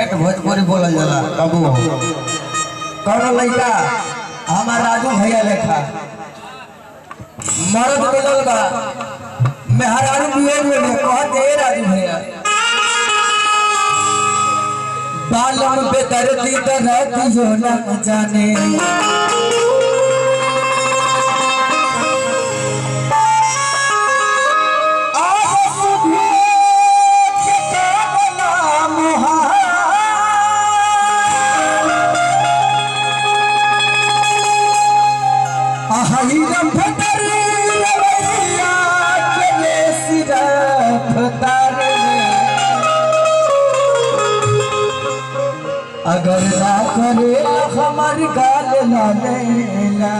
ठेठ भोजपुरी बोलल जाला बाबू। कौन लड़का हमार राजू भैया लेखा मर्द मिलल बा मेहरारू बियर में कहते राजू भैया बालम बेदर्दी दर्द जो न जाने अगर ना करे हमारी गाल ना लेना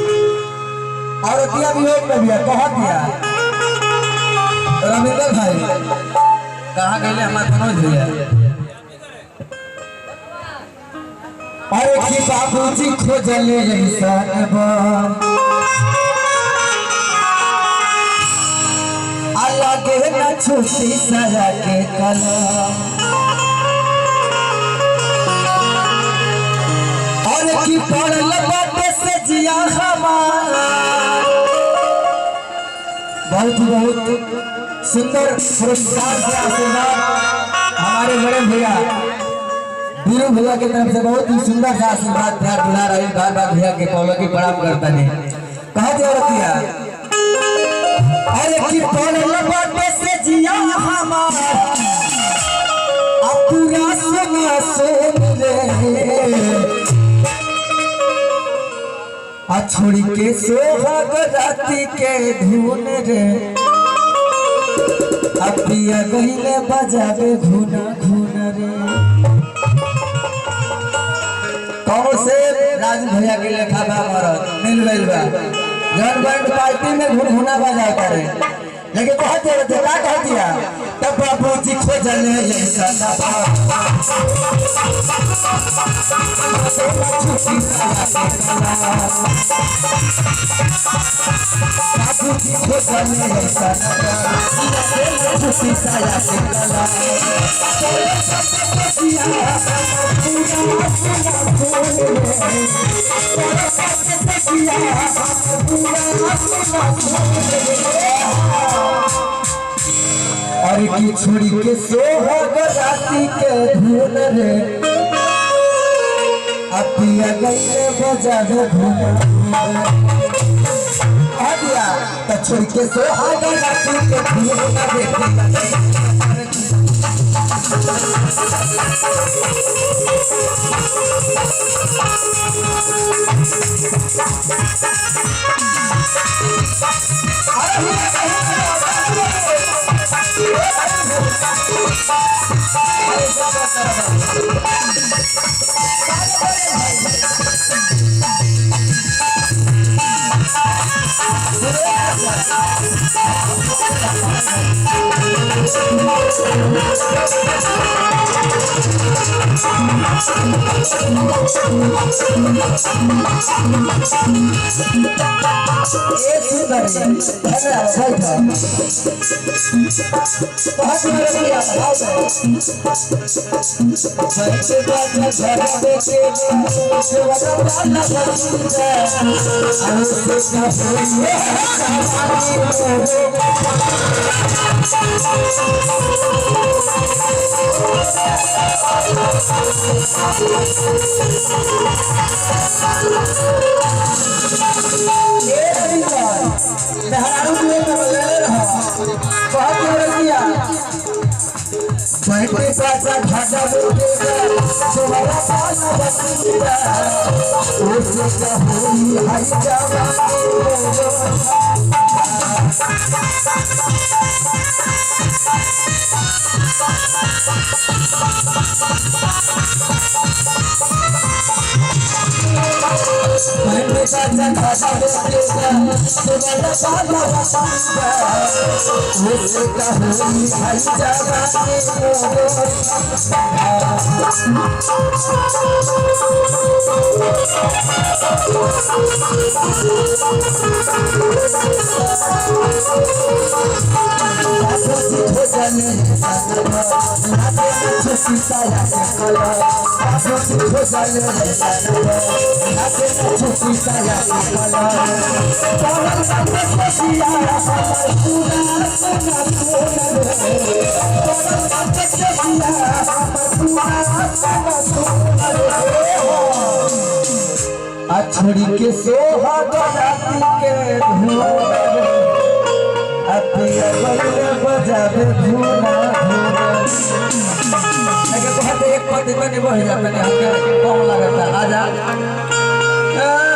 और दिया भी एक भैया कहा दिया रविंदर भाई कहाँ गए हमारे मनोज भैया अरे की बाबूजी खोजले लगे न छुट्टी सजा के कलम और की पड़ल बाटे से जिया हमारा बहुत सुंदर पुरस्कार से आशीर्वाद हमारे बड़े भैया वीरू भैया की तरफ से बहुत ही सुंदर सा आशीर्वाद प्यार दुलार रही बार भैया के कॉलों की प्रणाम करता नहीं कहा दिया रखिया अरे की पड़ल बाटे से जिया हमारा पूरा सुना सुन रे आ छोड़ी के सोहाग राती के धुन रे पिया गईले बजावे घुना घुना रे कौन से राजू भैया के लेखा बा मरद मिल गइल बा जन बैंड पार्टी में घुनघुना बजा करे लेकिन बहुत देर तक का कह दिया तब बाबूजी खोजले ऐसा बाबूजी खोजले ऐसा छुट्टी साया से अरे की छोड़ी के सोहाग राती के धुन रे पिया गईले बजावे घुना दिया तो छोड़ी के सोहाग राती के धुन रे जाने नाचे छोटी साया के कलर सोची हो जाने नाचे छोटी साया के कलर कलर नाचे खुशिया हमार पूरा सना सोना रे कलर नाचे खुशिया हमार पूरा सना सोना रे अछड़ी के सोहा बजाती के धूम अतिया बजले बजावे धूना धूना लगे बहुत एक पद बने बह जाता है हमके कम लगता आजा